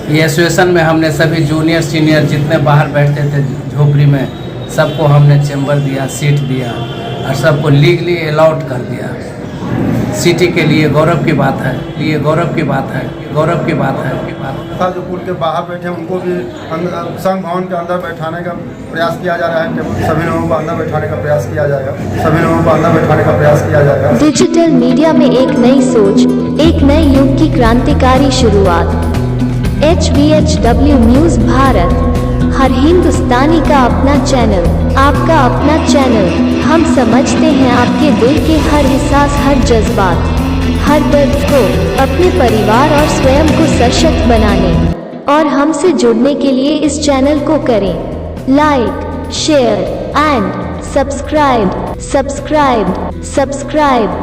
ये एसोसिएशन में हमने सभी जूनियर सीनियर जितने बाहर बैठते थे झोपड़ी में, सबको हमने चैम्बर दिया, सीट दिया और सबको लीगली अलाउड कर दिया। सिटी के लिए गौरव की बात है, ये गौरव की बात है, गौरव की बात है। तथा जो पुल के बाहर बैठे हैं उनको भी संघ भवन के अंदर बैठाने का प्रयास किया जा रहा है कि सभी लोगों को अंदर बैठाने का प्रयास किया जाएगा, सभी लोगों को अंदर बैठाने का प्रयास किया जाएगा। डिजिटल मीडिया में एक नई सोच, एक नए युग की क्रांतिकारी शुरुआत। HBHW न्यूज़ भारत, हर हिंदुस्तानी का अपना चैनल, आपका अपना चैनल। हम समझते हैं आपके दिल के हर एहसास, हर जज्बात, हर दर्द को अपने परिवार और स्वयं को सशक्त बनाने और हमसे जुड़ने के लिए इस चैनल को करें like, share and subscribe, subscribe, subscribe.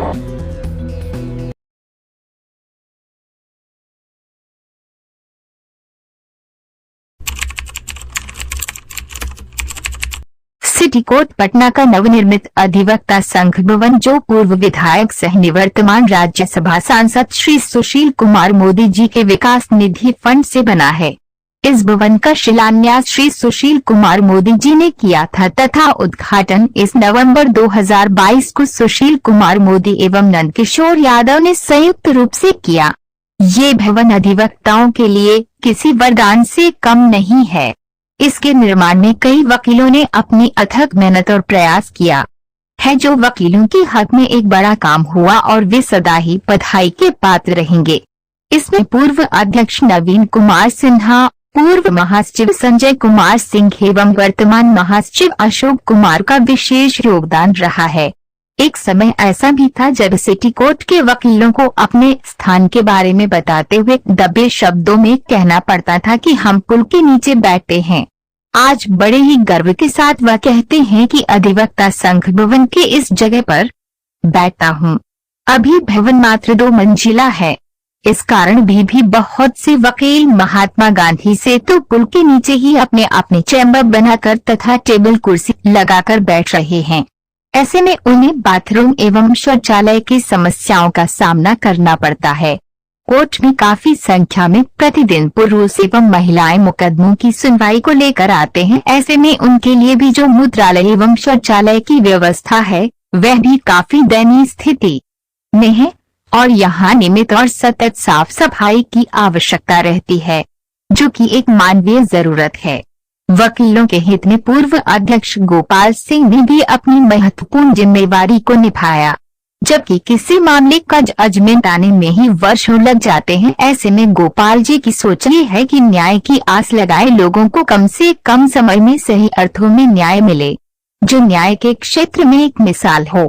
City court Patna का नवनिर्मित अधिवक्ता संघ भवन, जो पूर्व विधायक सह निवर्तमान राज्यसभा सांसद श्री सुशील कुमार मोदी जी के विकास निधि फंड से बना है। इस भवन का शिलान्यास श्री सुशील कुमार मोदी जी ने किया था तथा उद्घाटन इस नवंबर 2022 को सुशील कुमार मोदी एवं नंदकिशोर यादव ने संयुक्त रूप से किया। ये भवन अधिवक्ताओं के लिए किसी वरदान से कम नहीं है। इसके निर्माण में कई वकीलों ने अपनी अथक मेहनत और प्रयास किया है, जो वकीलों के हक में एक बड़ा काम हुआ और वे सदा ही बधाई के पात्र रहेंगे। इसमें पूर्व अध्यक्ष नवीन कुमार सिन्हा, पूर्व महासचिव संजय कुमार सिंह एवं वर्तमान महासचिव अशोक कुमार का विशेष योगदान रहा है। एक समय ऐसा भी था जब सिटी कोर्ट के वकीलों को अपने स्थान के बारे में बताते हुए दबे शब्दों में कहना पड़ता था कि हम पुल के नीचे बैठे हैं। आज बड़े ही गर्व के साथ वह कहते हैं कि अधिवक्ता संघ भवन के इस जगह पर बैठता हूं। अभी भवन मात्र 2 मंजिला है। इस कारण भी बहुत से वकील महात्मा गांधी से तो पुल के नीचे ही अपने अपने चैम्बर बनाकर तथा टेबल कुर्सी लगाकर बैठ रहे हैं। ऐसे में उन्हें बाथरूम एवं शौचालय की समस्याओं का सामना करना पड़ता है। कोर्ट में काफी संख्या में प्रतिदिन पुरुष एवं महिलाएं मुकदमों की सुनवाई को लेकर आते हैं। ऐसे में उनके लिए भी जो मूत्रालय एवं शौचालय की व्यवस्था है वह भी काफी दयनीय स्थिति में है और यहाँ नियमित और सतत साफ सफाई की आवश्यकता रहती है, जो कि एक मानवीय जरूरत है। वकीलों के हित में पूर्व अध्यक्ष गोपाल सिंह ने भी अपनी महत्वपूर्ण जिम्मेवारी को निभाया, जबकि किसी मामले का जजमेंट आने में ही वर्षों लग जाते हैं। ऐसे में गोपाल जी की सोच ये है कि न्याय की आस लगाए लोगों को कम से कम समय में सही अर्थों में न्याय मिले, जो न्याय के क्षेत्र में एक मिसाल हो।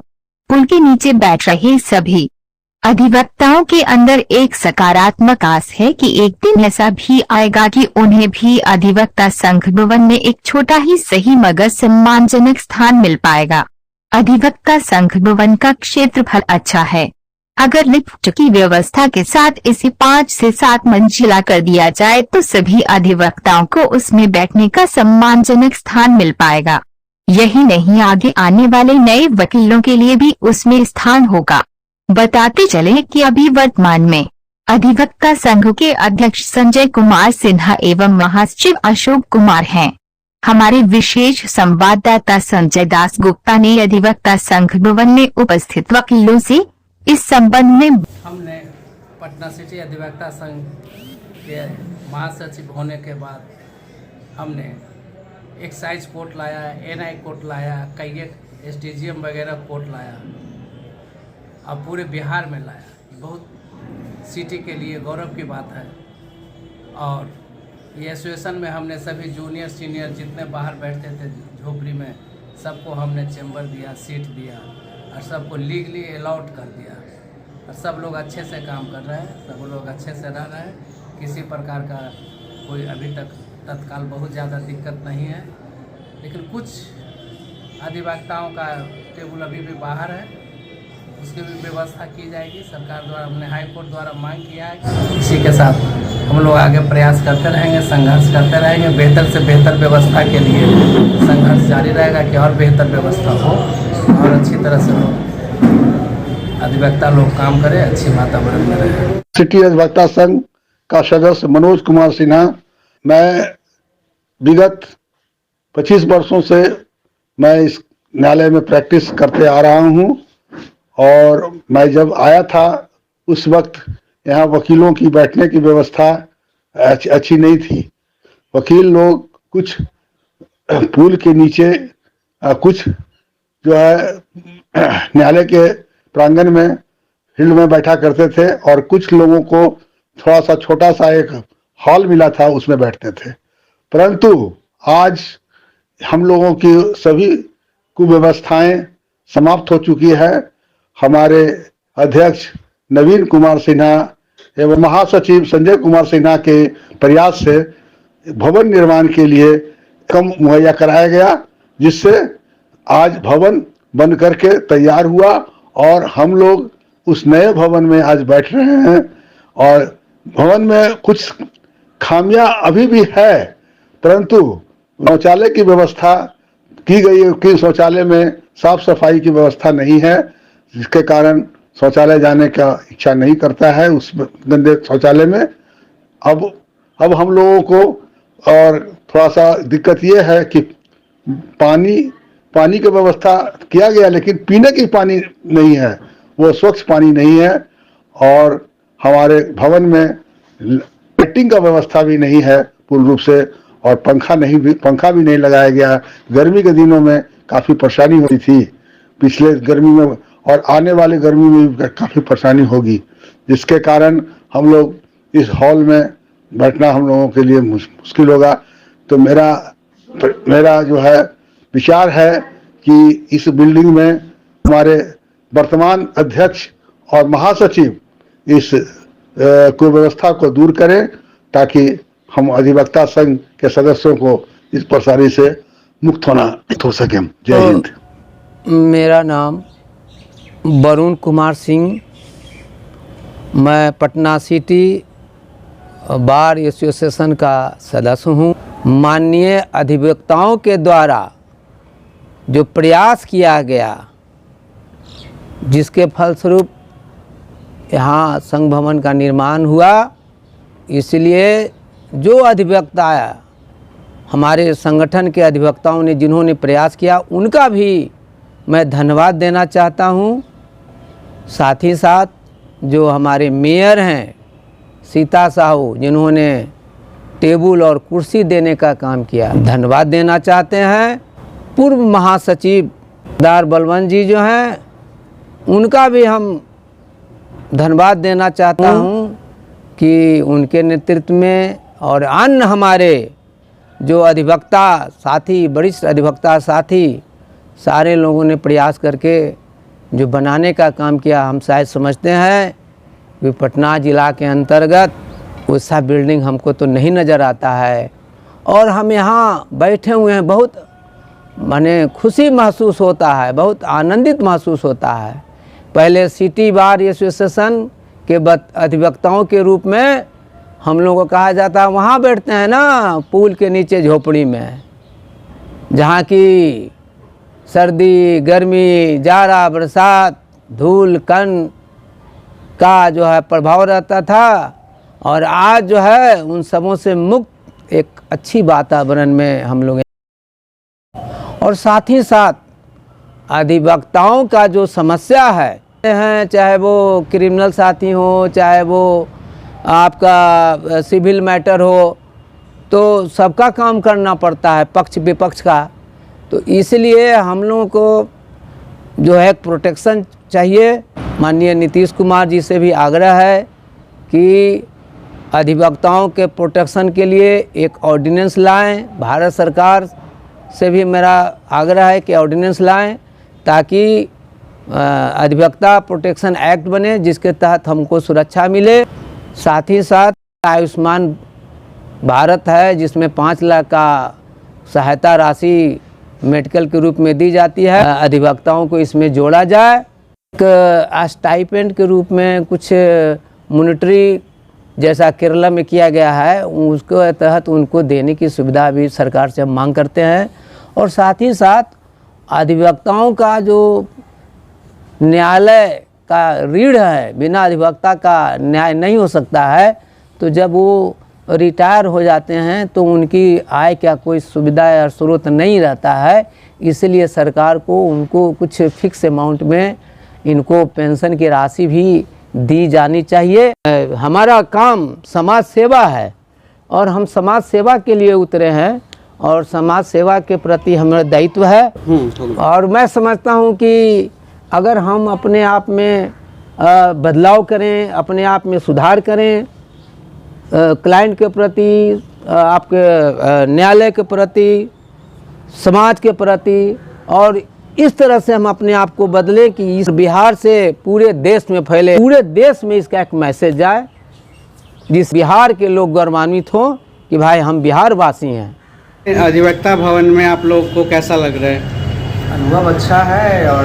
पुल के नीचे बैठ रहे सभी अधिवक्ताओं के अंदर एक सकारात्मक आस है कि एक दिन ऐसा भी आएगा कि उन्हें भी अधिवक्ता संघ भवन में एक छोटा ही सही मगर सम्मानजनक स्थान मिल पाएगा। अधिवक्ता संघ भवन का क्षेत्रफल अच्छा है। अगर लिफ्ट की व्यवस्था के साथ इसे 5 से 7 मंजिला कर दिया जाए तो सभी अधिवक्ताओं को उसमें बैठने का सम्मानजनक स्थान मिल पाएगा। यही नहीं, आगे आने वाले नए वकीलों के लिए भी उसमें स्थान होगा। बताते चले कि अभी वर्तमान में अधिवक्ता संघ के अध्यक्ष संजय कुमार सिन्हा एवं महासचिव अशोक कुमार हैं। हमारे विशेष संवाददाता संजय दास गुप्ता ने अधिवक्ता संघ भवन में उपस्थित वकीलों से इस संबंध में हमने पटना सिटी अधिवक्ता संघ के महासचिव होने के बाद हमने एक्साइज कोर्ट लाया, NI कोर्ट लाया, कई SDGM वगैरह कोर्ट लाया, अब पूरे बिहार में लाया। बहुत सिटी के लिए गौरव की बात है। और ये एसोसिएशन में हमने सभी जूनियर सीनियर जितने बाहर बैठते थे झोपड़ी में, सबको हमने चैम्बर दिया, सीट दिया और सबको लीगली अलाउड कर दिया। और सब लोग अच्छे से काम कर रहे हैं, सब लोग अच्छे से रह रहे हैं। किसी प्रकार का कोई अभी तक तत्काल बहुत ज़्यादा दिक्कत नहीं है। लेकिन कुछ अधिवक्ताओं का टेबल अभी भी बाहर है, उसकी भी व्यवस्था की जाएगी। सरकार द्वारा, हमने हाई कोर्ट द्वारा मांग किया है। इसी के साथ हम लोग आगे प्रयास करते रहेंगे, संघर्ष करते रहेंगे। बेहतर से बेहतर व्यवस्था के लिए संघर्ष जारी रहेगा कि और बेहतर व्यवस्था हो और अच्छी तरह से लोग अधिवक्ता लोग काम करें, अच्छी वातावरण में रहे। सिटी अधिवक्ता संघ का सदस्य मनोज कुमार सिन्हा। मैं विगत 25 वर्षों से मैं इस न्यायालय में प्रैक्टिस करते आ रहा हूं और मैं जब आया था उस वक्त यहाँ वकीलों की बैठने की व्यवस्था अच्छी नहीं थी। वकील लोग कुछ पुल के नीचे, कुछ जो है न्यायालय के प्रांगण में फील्ड में बैठा करते थे और कुछ लोगों को थोड़ा सा छोटा सा एक हॉल मिला था, उसमें बैठते थे। परंतु आज हम लोगों की सभी कुव्यवस्थाएं समाप्त हो चुकी है। हमारे अध्यक्ष नवीन कुमार सिन्हा एवं महासचिव संजय कुमार सिन्हा के प्रयास से भवन निर्माण के लिए कम मुहैया कराया गया, जिससे आज भवन बन करके तैयार हुआ और हम लोग उस नए भवन में आज बैठ रहे हैं। और भवन में कुछ खामियां अभी भी है, परंतु शौचालय की व्यवस्था की गई है कि शौचालय में साफ सफाई की व्यवस्था नहीं है, जिसके कारण शौचालय जाने का इच्छा नहीं करता है उस गंदे शौचालय में। अब हम लोगों को और थोड़ा सा दिक्कत ये है कि पानी की व्यवस्था किया गया, लेकिन पीने की पानी नहीं है, वो स्वच्छ पानी नहीं है। और हमारे भवन में लाइटिंग का व्यवस्था भी नहीं है पूर्ण रूप से, और पंखा भी नहीं लगाया गया। गर्मी के दिनों में काफ़ी परेशानी हुई थी पिछले गर्मी में, और आने वाले गर्मी में भी काफ़ी परेशानी होगी, जिसके कारण हम लोग इस हॉल में बैठना हम लोगों के लिए मुश्किल होगा। तो मेरा जो है विचार है कि इस बिल्डिंग में हमारे वर्तमान अध्यक्ष और महासचिव इस कुव्यवस्था को दूर करें, ताकि हम अधिवक्ता संघ के सदस्यों को इस परेशानी से मुक्त हो सकें। जय हिंद। मेरा नाम वरुण कुमार सिंह, मैं पटना सिटी बार एसोसिएशन का सदस्य हूँ। माननीय अधिवक्ताओं के द्वारा जो प्रयास किया गया, जिसके फलस्वरूप यहाँ संघ भवन का निर्माण हुआ, इसलिए जो अधिवक्ता हमारे संगठन के अधिवक्ताओं ने जिन्होंने प्रयास किया, उनका भी मैं धन्यवाद देना चाहता हूँ। साथ ही साथ जो हमारे मेयर हैं सीता साहू, जिन्होंने टेबल और कुर्सी देने का काम किया, धन्यवाद देना चाहते हैं। पूर्व महासचिव दार बलवंत जी जो हैं, उनका भी हम धन्यवाद देना चाहता हूँ कि उनके नेतृत्व में और अन्य हमारे जो अधिवक्ता साथी, वरिष्ठ अधिवक्ता साथी, सारे लोगों ने प्रयास करके जो बनाने का काम किया। हम शायद समझते हैं कि पटना ज़िला के अंतर्गत वैसा बिल्डिंग हमको तो नहीं नज़र आता है, और हम यहाँ बैठे हुए हैं, बहुत माने खुशी महसूस होता है, बहुत आनंदित महसूस होता है। पहले सिटी बार एसोसिएशन के अधिवक्ताओं के रूप में हम लोगों को कहा जाता है वहाँ बैठते हैं ना पुल के नीचे झोपड़ी में, जहाँ की सर्दी गर्मी जाड़ा बरसात धूल कण का जो है प्रभाव रहता था, और आज जो है उन सबों से मुक्त एक अच्छी वातावरण में हम लोग। और साथ ही साथ अधिवक्ताओं का जो समस्या है, चाहे वो क्रिमिनल साथी हो, चाहे वो आपका सिविल मैटर हो, तो सबका काम करना पड़ता है, पक्ष विपक्ष का। तो इसलिए हम लोगों को जो है प्रोटेक्शन चाहिए। माननीय नीतीश कुमार जी से भी आग्रह है कि अधिवक्ताओं के प्रोटेक्शन के लिए एक ऑर्डिनेंस लाएं। भारत सरकार से भी मेरा आग्रह है कि ऑर्डिनेंस लाएं, ताकि अधिवक्ता प्रोटेक्शन एक्ट बने, जिसके तहत हमको सुरक्षा मिले। साथ ही साथ आयुष्मान भारत है, जिसमें 5 लाख का सहायता राशि मेडिकल के रूप में दी जाती है, अधिवक्ताओं को इसमें जोड़ा जाए। एक स्टाइपेंड के रूप में कुछ मॉनिटरी जैसा केरला में किया गया है, उसके तहत उनको देने की सुविधा भी सरकार से हम मांग करते हैं। और साथ ही साथ अधिवक्ताओं का जो न्यायालय का रीढ़ है, बिना अधिवक्ता का न्याय नहीं हो सकता है, तो जब वो रिटायर हो जाते हैं तो उनकी आय का कोई सुविधा या स्रोत नहीं रहता है, इसलिए सरकार को उनको कुछ फिक्स अमाउंट में इनको पेंशन की राशि भी दी जानी चाहिए। हमारा काम समाज सेवा है और हम समाज सेवा के लिए उतरे हैं और समाज सेवा के प्रति हमारा दायित्व है। और मैं समझता हूँ कि अगर हम अपने आप में बदलाव करें, अपने आप में सुधार करें, क्लाइंट के प्रति, आपके न्यायालय के प्रति, समाज के प्रति, और इस तरह से हम अपने आप को बदलें कि इस बिहार से पूरे देश में फैले, पूरे देश में इसका एक मैसेज जाए, जिस बिहार के लोग गौरवान्वित हों कि भाई हम बिहार वासी हैं। अधिवक्ता भवन में आप लोग को कैसा लग रहा है? अनुभव अच्छा है। और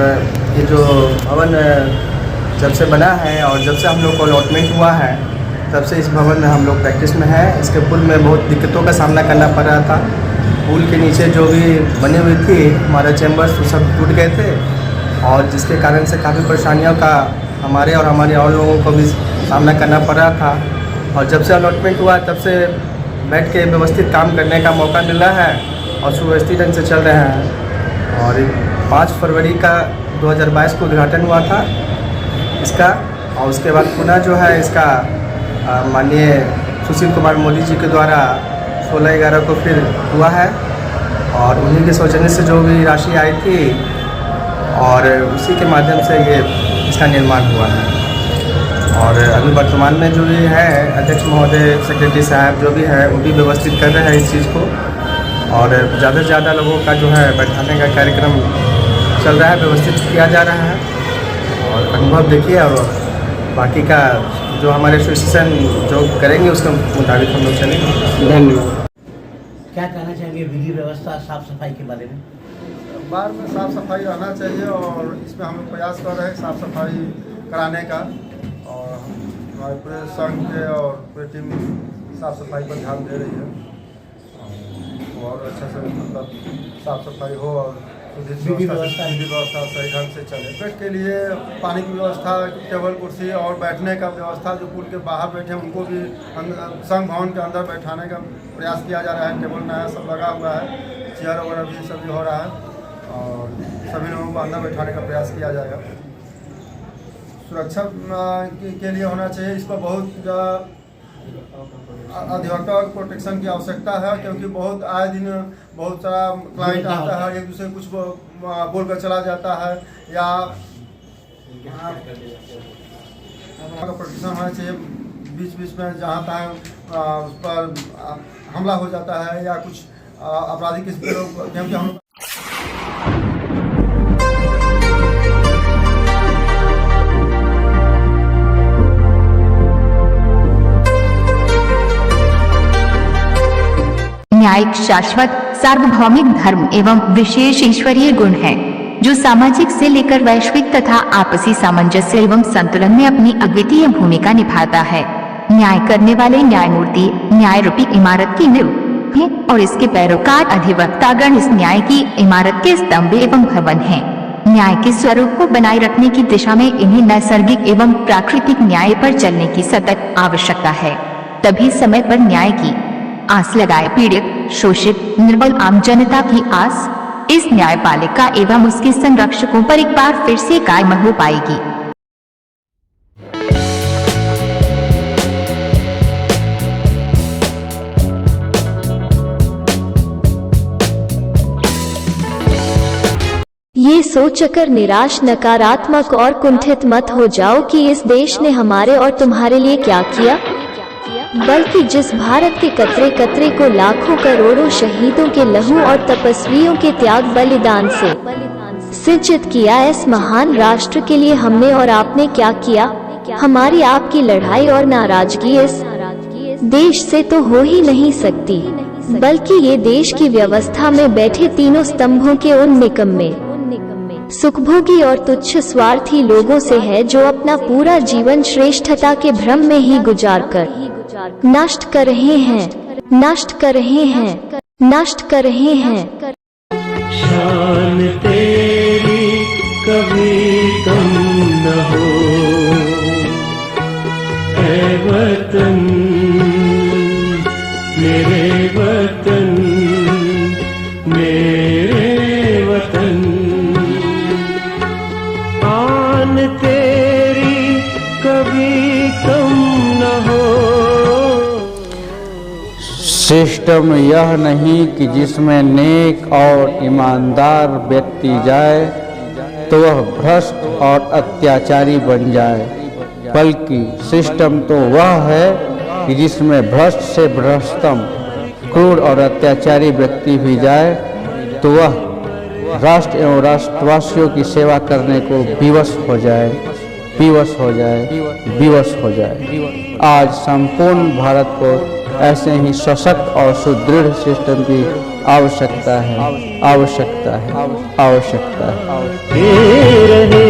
ये जो भवन जब से बना है और जब से हम लोग को अलॉटमेंट हुआ है तब से इस भवन में हम लोग प्रैक्टिस में है। इसके पुल में बहुत दिक्कतों का सामना करना पड़ रहा था। पुल के नीचे जो भी बनी हुई थी हमारा चैम्बर्स, वो सब टूट गए थे और जिसके कारण से काफ़ी परेशानियों का हमारे और लोगों को भी सामना करना पड़ रहा था। और जब से अलॉटमेंट हुआ तब से बैठ के व्यवस्थित काम करने का मौका मिल रहा है और सुव्यवस्थित ढंग से चल रहे हैं। और 5 फरवरी का 2022 को उद्घाटन हुआ था इसका, और उसके बाद पुनः जो है इसका माननीय सुशील कुमार मोदी जी के द्वारा 16/11 को फिर हुआ है और उन्हीं के सौजन्य से जो भी राशि आई थी और उसी के माध्यम से ये इसका निर्माण हुआ है। और अभी वर्तमान में जो भी है अध्यक्ष महोदय, सेक्रेटरी साहब जो भी है वो भी व्यवस्थित कर रहे हैं इस चीज़ को और ज़्यादा से ज़्यादा लोगों का जो है बैठाने का कार्यक्रम चल रहा है, व्यवस्थित किया जा रहा है। और अनुभव देखिए और बाकी का जो हमारे एसोसिएशन जो करेंगे उसके मुताबिक हम लोग चलेंगे। धन्यवाद। क्या कहना चाहेंगे विधि व्यवस्था साफ सफाई के बारे में? बार में साफ़ सफाई रहना चाहिए और इसमें हम लोग प्रयास कर रहे हैं साफ़ सफाई कराने का। और हमारे पूरे संघ के और पूरी टीम साफ़ सफाई पर ध्यान दे रही है और अच्छा से मतलब साफ़ सफाई हो और विधि व्यवस्था सही ढंग से चले। पेट के लिए पानी की व्यवस्था, टेबल कुर्सी और बैठने का व्यवस्था, जो पुल के बाहर बैठे हैं उनको भी संघ भवन के अंदर बैठाने का प्रयास किया जा रहा है। टेबल नया सब लगा हुआ है, चेयर वगैरह भी सभी हो रहा है और सभी लोगों को अंदर बैठाने का प्रयास किया जाएगा। सुरक्षा के लिए होना चाहिए, इस पर बहुत अधिवक्ता प्रोटेक्शन की आवश्यकता है क्योंकि बहुत आए दिन बहुत सारा क्लाइंट आता है, एक दूसरे कुछ बोल कर चला जाता है या प्रोटेक्शन होना चाहिए। बीच बीच में जहाँ तहाँ उस पर हमला हो जाता है या कुछ आपराधिक क्योंकि हम न्यायिक शाश्वत सार्वभौमिक धर्म एवं विशेष ईश्वरीय गुण है जो सामाजिक से लेकर वैश्विक तथा आपसी सामंजस्य एवं संतुलन में अपनी अद्वितीय भूमिका निभाता है। न्याय करने वाले न्यायमूर्ति न्याय रूपी इमारत की नींव है और इसके पैरोकार अधिवक्तागण इस न्याय की इमारत के स्तंभ एवं भवन हैं। न्याय के स्वरूप को बनाए रखने की दिशा में इन्हें नैसर्गिक एवं प्राकृतिक न्याय पर चलने की सतत आवश्यकता है, तभी समय पर न्याय की आस लगाए पीड़ित, शोषित, निर्बल आम जनता की आस इस न्यायपालिका एवं उसके संरक्षकों पर एक बार फिर से कायम हो पाएगी। ये सोचकर निराश, नकारात्मक और कुंठित मत हो जाओ कि इस देश ने हमारे और तुम्हारे लिए क्या किया, बल्कि जिस भारत के कतरे कतरे को लाखों करोड़ों शहीदों के लहू और तपस्वियों के त्याग बलिदान से सिंचित किया, इस महान राष्ट्र के लिए हमने और आपने क्या किया। हमारी आपकी लड़ाई और नाराजगी इस देश से तो हो ही नहीं सकती, बल्कि ये देश की व्यवस्था में बैठे तीनों स्तंभों के उन निकम्मे, सुखभोगी और तुच्छ स्वार्थी लोगों से है जो अपना पूरा जीवन श्रेष्ठता के भ्रम में ही गुजार कर नष्ट कर रहे हैं, नष्ट कर रहे हैं, नष्ट कर रहे हैं। शान तेरी कभी कम न हो ऐ वतन। वतन, मेरे वतन। आन तेरी कभी कम न हो। सिस्टम यह नहीं कि जिसमें नेक और ईमानदार व्यक्ति जाए तो वह भ्रष्ट और अत्याचारी बन जाए, बल्कि सिस्टम तो वह है कि जिसमें भ्रष्ट से भ्रष्टतम, क्रूर और अत्याचारी व्यक्ति भी जाए तो वह राष्ट्र एवं राष्ट्रवासियों की सेवा करने को विवश हो जाए, विवश हो जाए, विवश हो जाए। आज संपूर्ण भारत को ऐसे ही सशक्त और सुदृढ़ सिस्टम की आवश्यकता है, आवश्यकता है, आवश्यकता है। रहे